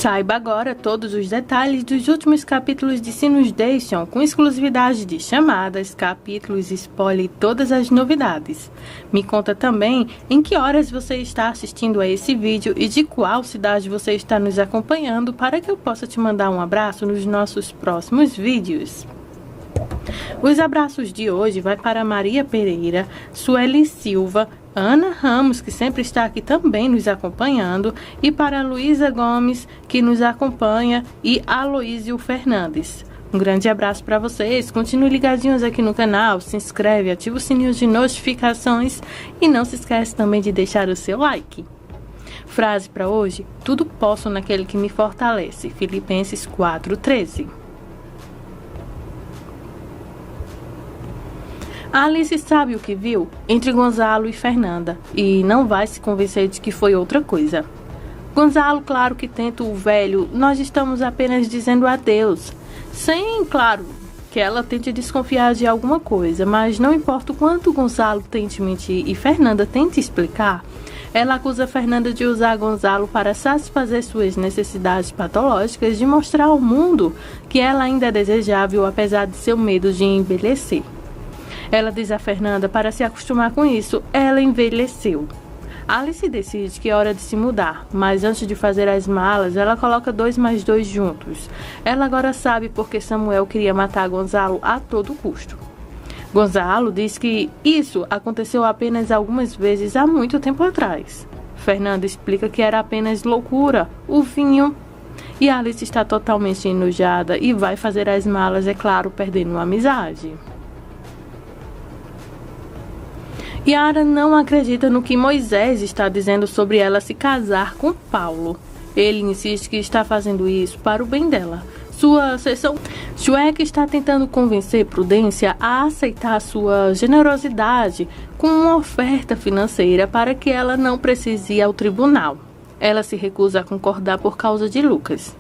Saiba agora todos os detalhes dos últimos capítulos de Se Nos Deixam, com exclusividade de chamadas, capítulos, spoiler e todas as novidades. Me conta também em que horas você está assistindo a esse vídeo e de qual cidade você está nos acompanhando para que eu possa te mandar um abraço nos nossos próximos vídeos. Os abraços de hoje vai para Maria Pereira, Sueli Silva, Ana Ramos, que sempre está aqui também nos acompanhando, e para Luísa Gomes, que nos acompanha, e Aloísio Fernandes. Um grande abraço para vocês, continue ligadinhos aqui no canal, se inscreve, ativa o sininho de notificações e não se esquece também de deixar o seu like. Frase para hoje: tudo posso naquele que me fortalece, Filipenses 4:13. A Alice sabe o que viu entre Gonzalo e Fernanda e não vai se convencer de que foi outra coisa. Gonzalo, claro que tenta o velho, nós estamos apenas dizendo adeus. Sem, claro, que ela tente desconfiar de alguma coisa, mas não importa o quanto Gonzalo tente mentir e Fernanda tente explicar, ela acusa Fernanda de usar Gonzalo para satisfazer suas necessidades patológicas de mostrar ao mundo que ela ainda é desejável apesar de seu medo de envelhecer. Ela diz a Fernanda para se acostumar com isso, ela envelheceu. Alice decide que é hora de se mudar, mas antes de fazer as malas, ela coloca 2 mais 2 juntos. Ela agora sabe porque Samuel queria matar Gonzalo a todo custo. Gonzalo diz que isso aconteceu apenas algumas vezes há muito tempo atrás. Fernanda explica que era apenas loucura, o vinho. E Alice está totalmente enojada e vai fazer as malas, é claro, perdendo a amizade. Yara não acredita no que Moisés está dizendo sobre ela se casar com Paulo. Ele insiste que está fazendo isso para o bem dela. Sua sessão Shrek está tentando convencer Prudência a aceitar sua generosidade com uma oferta financeira para que ela não precise ir ao tribunal. Ela se recusa a concordar por causa de Lucas.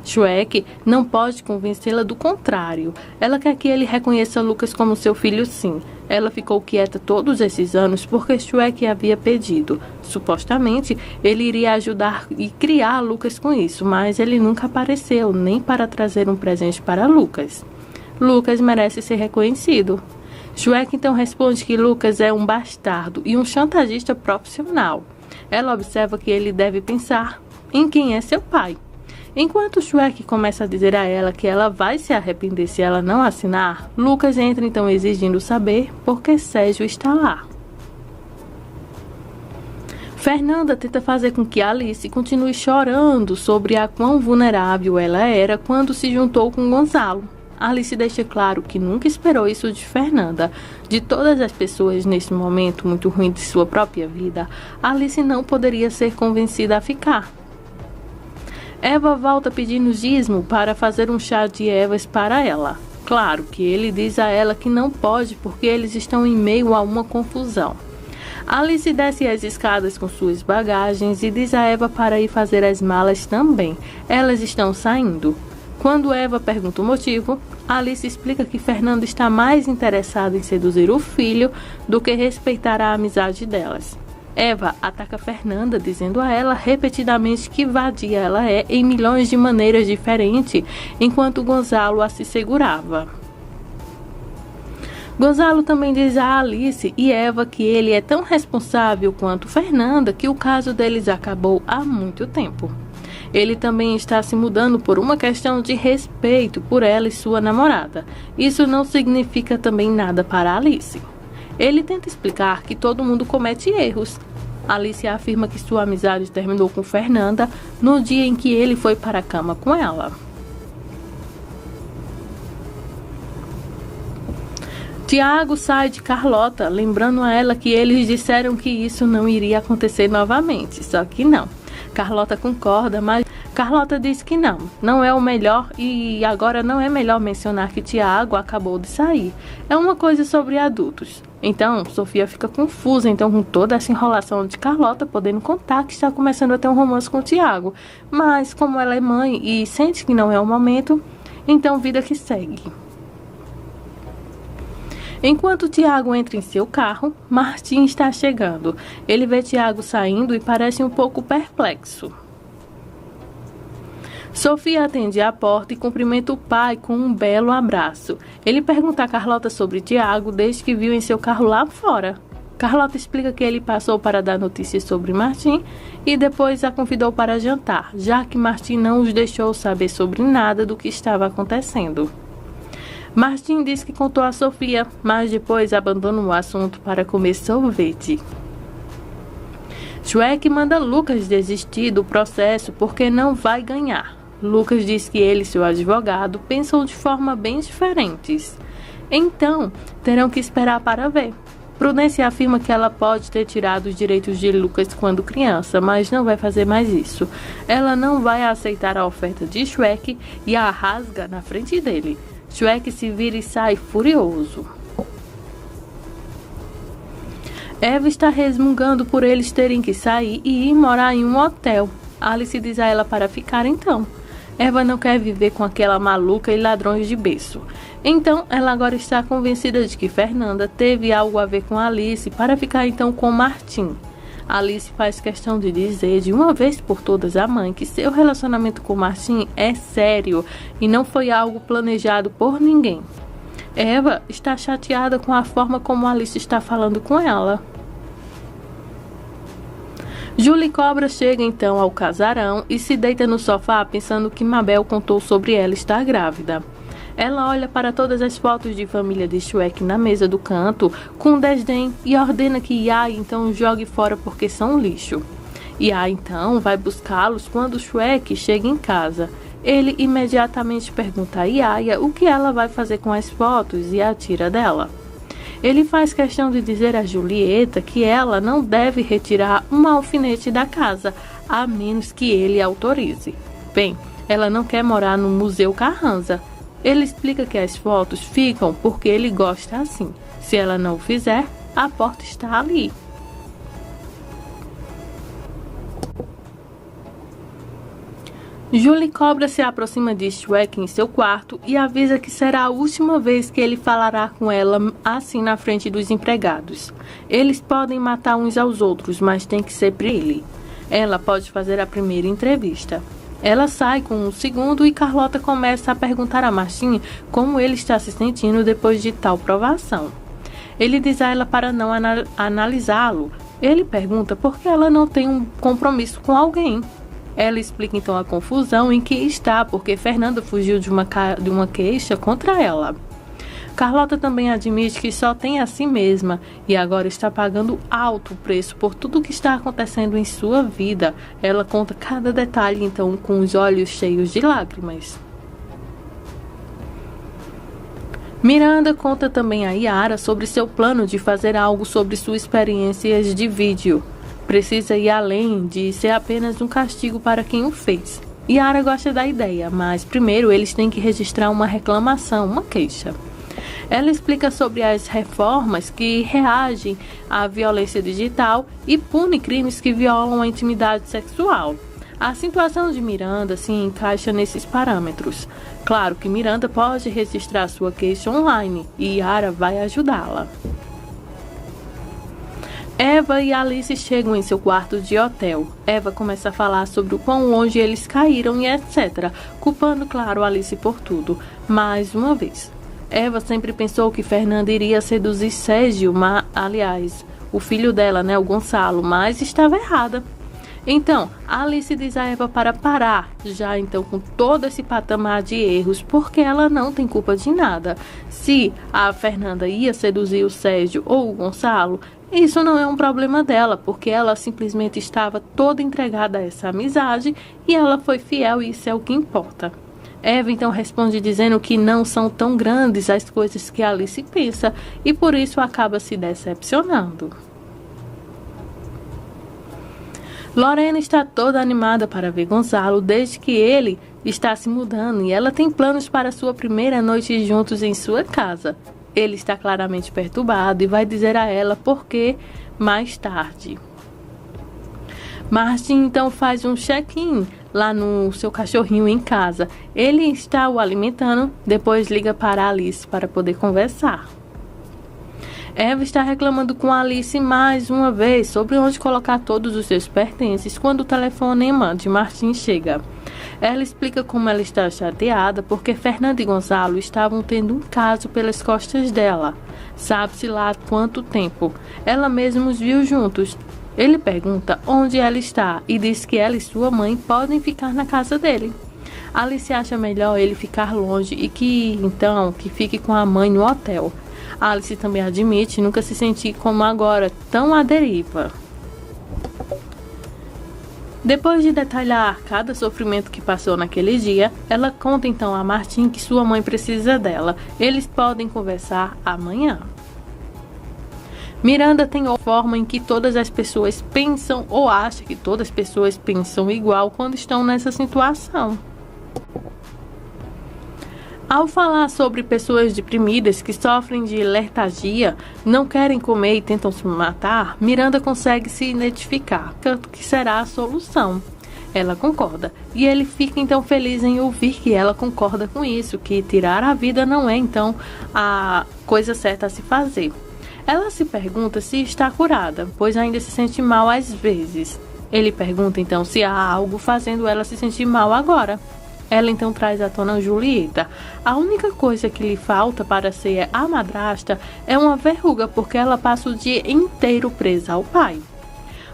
Shrek não pode convencê-la do contrário. Ela quer que ele reconheça Lucas como seu filho, sim. Ela ficou quieta todos esses anos porque Shrek havia pedido. Supostamente, ele iria ajudar e criar Lucas com isso, mas ele nunca apareceu, nem para trazer um presente para Lucas. Lucas merece ser reconhecido. Shrek então responde que Lucas é um bastardo e um chantagista profissional. Ela observa que ele deve pensar em quem é seu pai. Enquanto Shrek começa a dizer a ela que ela vai se arrepender se ela não assinar, Lucas entra então exigindo saber por que Sérgio está lá. Fernanda tenta fazer com que Alice continue chorando sobre a quão vulnerável ela era quando se juntou com Gonzalo. Alice deixa claro que nunca esperou isso de Fernanda. De todas as pessoas nesse momento muito ruim de sua própria vida, Alice não poderia ser convencida a ficar. Eva volta pedindo dízimo para fazer um chá de ervas para ela. Claro que ele diz a ela que não pode porque eles estão em meio a uma confusão. Alice desce as escadas com suas bagagens e diz a Eva para ir fazer as malas também. Elas estão saindo. Quando Eva pergunta o motivo, Alice explica que Fernando está mais interessado em seduzir o filho do que respeitar a amizade delas. Eva ataca Fernanda, dizendo a ela repetidamente que vadia ela é em milhões de maneiras diferentes, enquanto Gonzalo a se segurava. Gonzalo também diz a Alice e Eva que ele é tão responsável quanto Fernanda, que o caso deles acabou há muito tempo. Ele também está se mudando por uma questão de respeito por ela e sua namorada. Isso não significa também nada para Alice. Ele tenta explicar que todo mundo comete erros. Alice afirma que sua amizade terminou com Fernanda no dia em que ele foi para a cama com ela. Tiago sai de Carlota, lembrando a ela que eles disseram que isso não iria acontecer novamente, só que não. Carlota concorda, mas Carlota diz que não é o melhor e agora não é melhor mencionar que Tiago acabou de sair. É uma coisa sobre adultos. Então, Sofia fica confusa com toda essa enrolação de Carlota, podendo contar que está começando a ter um romance com Tiago. Mas, como ela é mãe e sente que não é o momento, então vida que segue. Enquanto Tiago entra em seu carro, Martim está chegando. Ele vê Tiago saindo e parece um pouco perplexo. Sofia atende à porta e cumprimenta o pai com um belo abraço. Ele pergunta a Carlota sobre Tiago desde que viu em seu carro lá fora. Carlota explica que ele passou para dar notícias sobre Martim e depois a convidou para jantar, já que Martim não os deixou saber sobre nada do que estava acontecendo. Martim diz que contou a Sofia, mas depois abandona o assunto para comer sorvete. Shrek manda Lucas desistir do processo porque não vai ganhar. Lucas diz que ele e seu advogado pensam de forma bem diferentes. Então, terão que esperar para ver. Prudência afirma que ela pode ter tirado os direitos de Lucas quando criança, mas não vai fazer mais isso. Ela não vai aceitar a oferta de Shrek e a rasga na frente dele. Shrek se vira e sai furioso. Eva está resmungando por eles terem que sair e ir morar em um hotel. Alice diz a ela para ficar então. Eva não quer viver com aquela maluca e ladrões de berço. Então, ela agora está convencida de que Fernanda teve algo a ver com Alice para ficar então com Martim. Alice faz questão de dizer de uma vez por todas à mãe que seu relacionamento com Martim é sério e não foi algo planejado por ninguém. Eva está chateada com a forma como Alice está falando com ela. Julie Cobra chega então ao casarão e se deita no sofá pensando que Mabel contou sobre ela estar grávida. Ela olha para todas as fotos de família de Shrek na mesa do canto com desdém e ordena que Yaya então jogue fora porque são lixo. Yaya então vai buscá-los quando Shrek chega em casa. Ele imediatamente pergunta a Yaya o que ela vai fazer com as fotos e a tira dela. Ele faz questão de dizer a Julieta que ela não deve retirar um alfinete da casa, a menos que ele autorize. Bem, ela não quer morar no Museu Carranza. Ele explica que as fotos ficam porque ele gosta assim. Se ela não o fizer, a porta está ali. Julie Cobra se aproxima de Shrek em seu quarto e avisa que será a última vez que ele falará com ela assim na frente dos empregados. Eles podem matar uns aos outros, mas tem que ser para ele. Ela pode fazer a primeira entrevista. Ela sai com o segundo e Carlota começa a perguntar a Martim como ele está se sentindo depois de tal provação. Ele diz a ela para não analisá-lo. Ele pergunta por que ela não tem um compromisso com alguém. Ela explica então a confusão em que está, porque Fernanda fugiu de uma queixa contra ela. Carlota também admite que só tem a si mesma e agora está pagando alto preço por tudo o que está acontecendo em sua vida. Ela conta cada detalhe então com os olhos cheios de lágrimas. Miranda conta também a Yara sobre seu plano de fazer algo sobre suas experiências de vídeo. Precisa ir além de ser apenas um castigo para quem o fez. Yara gosta da ideia, mas primeiro eles têm que registrar uma reclamação, uma queixa. Ela explica sobre as reformas que reagem à violência digital e pune crimes que violam a intimidade sexual. A situação de Miranda se encaixa nesses parâmetros. Claro que Miranda pode registrar sua queixa online e Yara vai ajudá-la. Eva e Alice chegam em seu quarto de hotel. Eva começa a falar sobre o quão longe eles caíram e etc., culpando, claro, Alice por tudo. Mais uma vez. Eva sempre pensou que Fernanda iria seduzir Sérgio, aliás, o filho dela, o Gonçalo, mas estava errada. Então, Alice diz a Eva para parar, já então com todo esse patamar de erros, porque ela não tem culpa de nada. Se a Fernanda ia seduzir o Sérgio ou o Gonçalo, isso não é um problema dela, porque ela simplesmente estava toda entregada a essa amizade e ela foi fiel e isso é o que importa. Eva então responde dizendo que não são tão grandes as coisas que Alice pensa e por isso acaba se decepcionando. Lorena está toda animada para ver Gonçalo desde que ele está se mudando e ela tem planos para sua primeira noite juntos em sua casa. Ele está claramente perturbado e vai dizer a ela por que mais tarde. Martin então faz um check-in lá no seu cachorrinho em casa. Ele está o alimentando, depois liga para Alice para poder conversar. Eva está reclamando com Alice mais uma vez sobre onde colocar todos os seus pertences quando o telefonema de Martin chega. Ela explica como ela está chateada porque Fernanda e Gonzalo estavam tendo um caso pelas costas dela. Sabe-se lá há quanto tempo. Ela mesma os viu juntos. Ele pergunta onde ela está e diz que ela e sua mãe podem ficar na casa dele. Alice acha melhor ele ficar longe e que fique com a mãe no hotel. Alice também admite nunca se sentir como agora, tão à deriva. Depois de detalhar cada sofrimento que passou naquele dia, ela conta então a Martin que sua mãe precisa dela. Eles podem conversar amanhã. Miranda tem a forma em que todas as pessoas pensam ou acha que todas as pessoas pensam igual quando estão nessa situação. Ao falar sobre pessoas deprimidas que sofrem de letargia, não querem comer e tentam se matar, Miranda consegue se identificar que será a solução. Ela concorda, e ele fica então feliz em ouvir que ela concorda com isso, que tirar a vida não é então a coisa certa a se fazer. Ela se pergunta se está curada, pois ainda se sente mal às vezes. Ele pergunta então se há algo fazendo ela se sentir mal agora. Ela então traz à tona Julieta. A única coisa que lhe falta para ser a madrasta é uma verruga, porque ela passa o dia inteiro presa ao pai.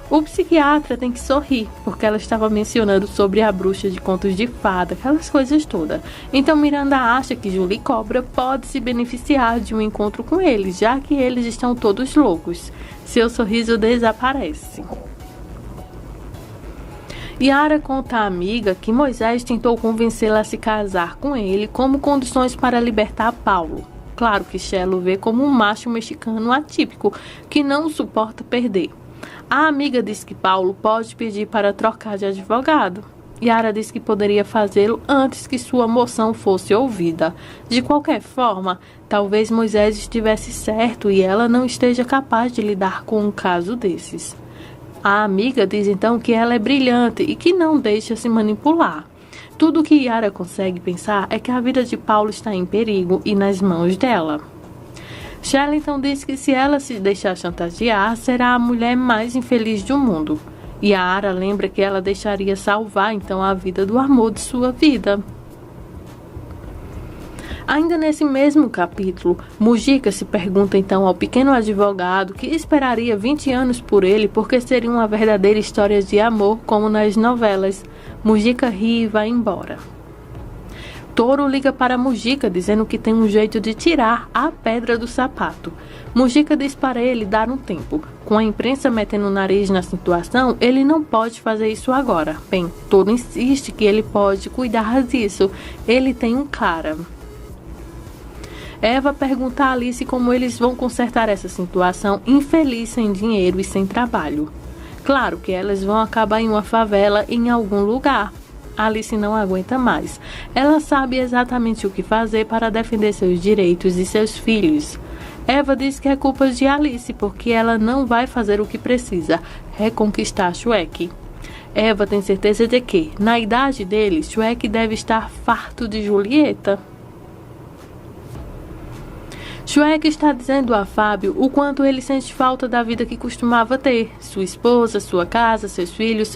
O psiquiatra tem que sorrir, porque ela estava mencionando sobre a bruxa de contos de fada, aquelas coisas todas. Então Miranda acha que Julie Cobra pode se beneficiar de um encontro com eles, já que eles estão todos loucos. Seu sorriso desaparece. Yara conta à amiga que Moisés tentou convencê-la a se casar com ele como condições para libertar Paulo. Claro que Chelo vê como um macho mexicano atípico que não suporta perder. A amiga diz que Paulo pode pedir para trocar de advogado. Yara diz que poderia fazê-lo antes que sua moção fosse ouvida. De qualquer forma, talvez Moisés estivesse certo e ela não esteja capaz de lidar com um caso desses. A amiga diz então que ela é brilhante e que não deixa se manipular. Tudo o que Yara consegue pensar é que a vida de Paulo está em perigo e nas mãos dela. Shelley então diz que se ela se deixar chantagear, será a mulher mais infeliz do mundo. Yara lembra que ela deixaria salvar então a vida do amor de sua vida. Ainda nesse mesmo capítulo, Mujica se pergunta então ao pequeno advogado que esperaria 20 anos por ele porque seria uma verdadeira história de amor como nas novelas. Mujica ri e vai embora. Toro liga para Mujica dizendo que tem um jeito de tirar a pedra do sapato. Mujica diz para ele dar um tempo. Com a imprensa metendo o nariz na situação, ele não pode fazer isso agora. Bem, Toro insiste que ele pode cuidar disso. Ele tem um cara. Eva pergunta a Alice como eles vão consertar essa situação infeliz sem dinheiro e sem trabalho. Claro que elas vão acabar em uma favela em algum lugar. Alice não aguenta mais. Ela sabe exatamente o que fazer para defender seus direitos e seus filhos. Eva diz que é culpa de Alice porque ela não vai fazer o que precisa, reconquistar Shrek. Eva tem certeza de que, na idade dele, Shrek deve estar farto de Julieta. Shrek está dizendo a Fábio o quanto ele sente falta da vida que costumava ter. Sua esposa, sua casa, seus filhos,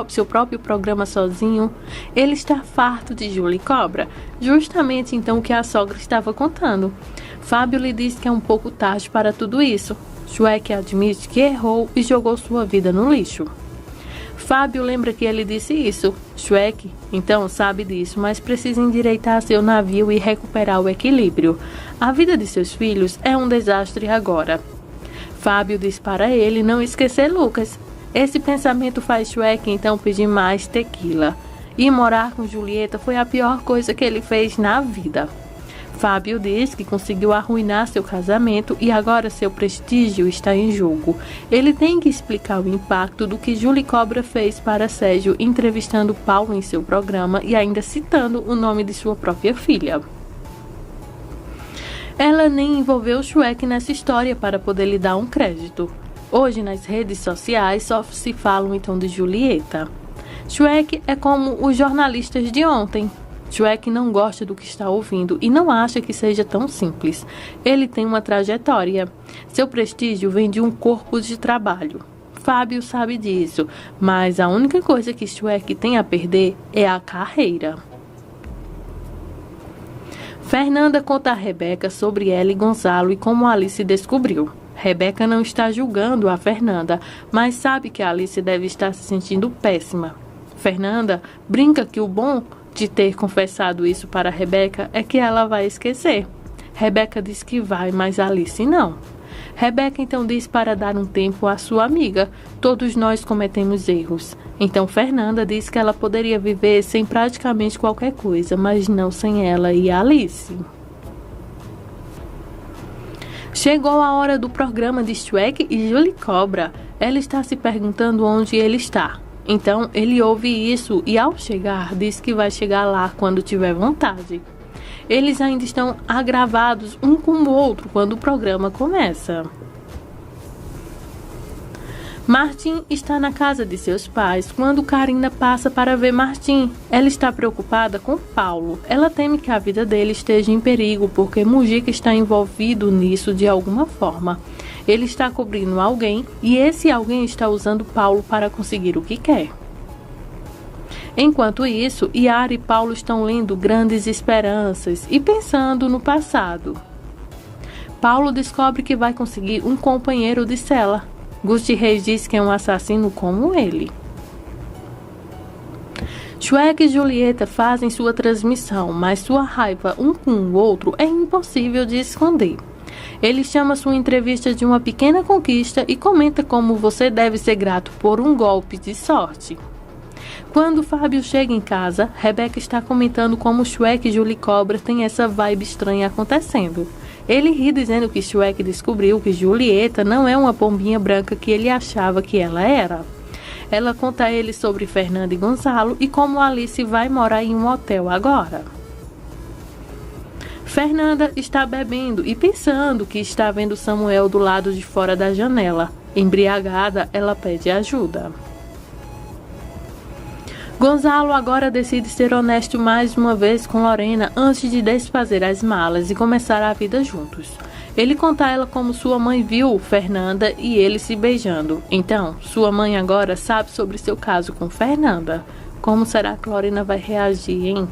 seu próprio programa sozinho. Ele está farto de Julie Cobra. Justamente então o que a sogra estava contando. Fábio lhe diz que é um pouco tarde para tudo isso. Shrek admite que errou e jogou sua vida no lixo. Fábio lembra que ele disse isso. Shrek, então, sabe disso, mas precisa endireitar seu navio e recuperar o equilíbrio. A vida de seus filhos é um desastre agora. Fábio diz para ele não esquecer Lucas. Esse pensamento faz Shrek então pedir mais tequila. E morar com Julieta foi a pior coisa que ele fez na vida. Fábio diz que conseguiu arruinar seu casamento e agora seu prestígio está em jogo. Ele tem que explicar o impacto do que Julie Cobra fez para Sérgio, entrevistando Paulo em seu programa e ainda citando o nome de sua própria filha. Ela nem envolveu Shrek nessa história para poder lhe dar um crédito. Hoje, nas redes sociais, só se falam então de Julieta. Shrek é como os jornalistas de ontem. Shrek não gosta do que está ouvindo e não acha que seja tão simples. Ele tem uma trajetória. Seu prestígio vem de um corpo de trabalho. Fábio sabe disso, mas a única coisa que Shrek tem a perder é a carreira. Fernanda conta a Rebeca sobre ela e Gonzalo e como Alice descobriu. Rebeca não está julgando a Fernanda, mas sabe que Alice deve estar se sentindo péssima. Fernanda brinca que o bom de ter confessado isso para Rebeca é que ela vai esquecer. Rebeca diz que vai, mas Alice não. Rebeca então diz para dar um tempo à sua amiga. Todos nós cometemos erros. Então Fernanda diz que ela poderia viver sem praticamente qualquer coisa, mas não sem ela e Alice. Chegou a hora do programa de Shrek e Julie Cobra. Ela está se perguntando onde ele está. Então ele ouve isso e ao chegar diz que vai chegar lá quando tiver vontade. Eles ainda estão agravados um com o outro quando o programa começa. Martim está na casa de seus pais quando Karina passa para ver Martim. Ela está preocupada com Paulo. Ela teme que a vida dele esteja em perigo porque Mujica está envolvido nisso de alguma forma. Ele está cobrindo alguém e esse alguém está usando Paulo para conseguir o que quer. Enquanto isso, Yara e Paulo estão lendo Grandes Esperanças e pensando no passado. Paulo descobre que vai conseguir um companheiro de cela. Gusti Reis diz que é um assassino como ele. Shrek e Julieta fazem sua transmissão, mas sua raiva um com o outro é impossível de esconder. Ele chama sua entrevista de uma pequena conquista e comenta como você deve ser grato por um golpe de sorte. Quando Fábio chega em casa, Rebeca está comentando como Shrek e Julie Cobra têm essa vibe estranha acontecendo. Ele ri dizendo que Shrek descobriu que Julieta não é uma pombinha branca que ele achava que ela era. Ela conta a ele sobre Fernanda e Gonzalo e como Alice vai morar em um hotel agora. Fernanda está bebendo e pensando que está vendo Samuel do lado de fora da janela. Embriagada, ela pede ajuda. Gonzalo agora decide ser honesto mais uma vez com Lorena antes de desfazer as malas e começar a vida juntos. Ele conta a ela como sua mãe viu Fernanda e ele se beijando. Então, sua mãe agora sabe sobre seu caso com Fernanda. Como será que Lorena vai reagir, hein?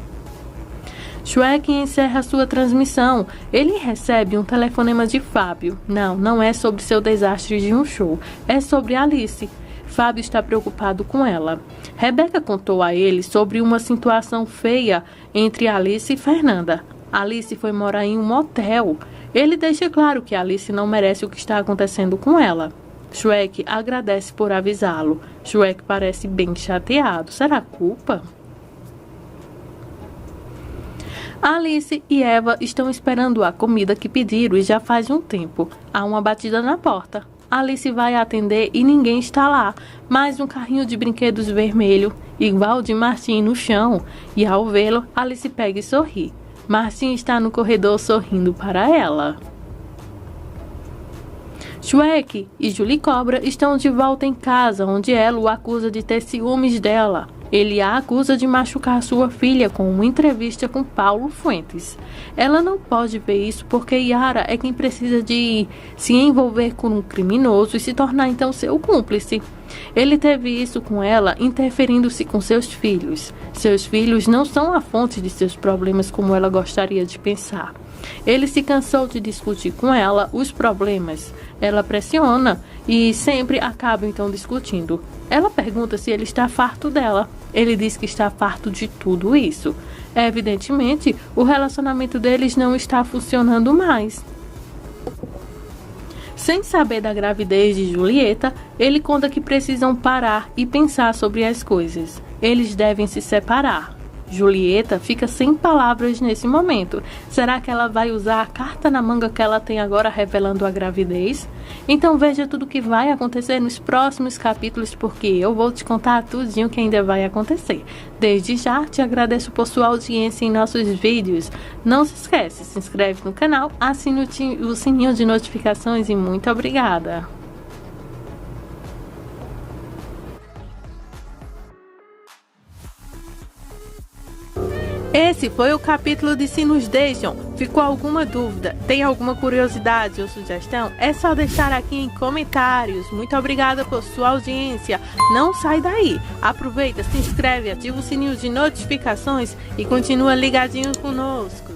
Shrek encerra sua transmissão. Ele recebe um telefonema de Fábio. Não é sobre seu desastre de um show. É sobre Alice. Fábio está preocupado com ela. Rebeca contou a ele sobre uma situação feia entre Alice e Fernanda. Alice foi morar em um motel. Ele deixa claro que Alice não merece o que está acontecendo com ela. Shrek agradece por avisá-lo. Shrek parece bem chateado. Será culpa? Alice e Eva estão esperando a comida que pediram e já faz um tempo. Há uma batida na porta. Alice vai atender e ninguém está lá. Mais um carrinho de brinquedos vermelho, igual de Martim no chão. E ao vê-lo, Alice pega e sorri. Martim está no corredor sorrindo para ela. Shrek e Julie Cobra estão de volta em casa, onde ela o acusa de ter ciúmes dela. Ele a acusa de machucar sua filha com uma entrevista com Paulo Fuentes. Ela não pode ver isso porque Yara é quem precisa de se envolver com um criminoso e se tornar então seu cúmplice. Ele teve isso com ela interferindo-se com seus filhos. Seus filhos não são a fonte de seus problemas como ela gostaria de pensar. Ele se cansou de discutir com ela os problemas. Ela pressiona e sempre acaba então discutindo. Ela pergunta se ele está farto dela. Ele diz que está farto de tudo isso. Evidentemente, o relacionamento deles não está funcionando mais. Sem saber da gravidez de Julieta, ele conta que precisam parar e pensar sobre as coisas. Eles devem se separar. Julieta fica sem palavras nesse momento. Será que ela vai usar a carta na manga que ela tem agora revelando a gravidez? Então veja tudo o que vai acontecer nos próximos capítulos, porque eu vou te contar tudinho que ainda vai acontecer. Desde já te agradeço por sua audiência em nossos vídeos. Não se esquece, se inscreve no canal, assine o sininho de notificações e muito obrigada. Esse foi o capítulo de Se Nos Deixam. Ficou alguma dúvida? Tem alguma curiosidade ou sugestão? É só deixar aqui em comentários. Muito obrigada por sua audiência. Não sai daí. Aproveita, se inscreve, ativa o sininho de notificações e continua ligadinho conosco.